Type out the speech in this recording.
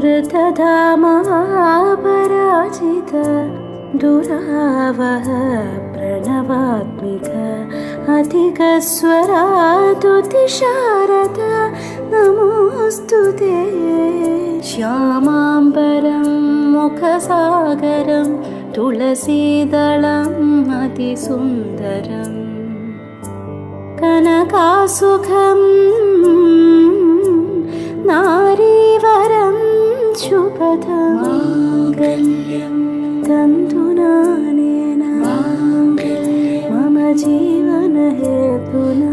ऋतधामपराजित दुरावह प्रणवात्मिक अधिकस्वरातुतिशारद नमोऽस्तु ते। श्यामाम्बरं मुखसागरं तुलसीदलम् अतिसुन्दरम् कनकासुखं नारीवरं शुभदं माङ्गल्यं तन्तुनानेन मम जीवनहेतुना।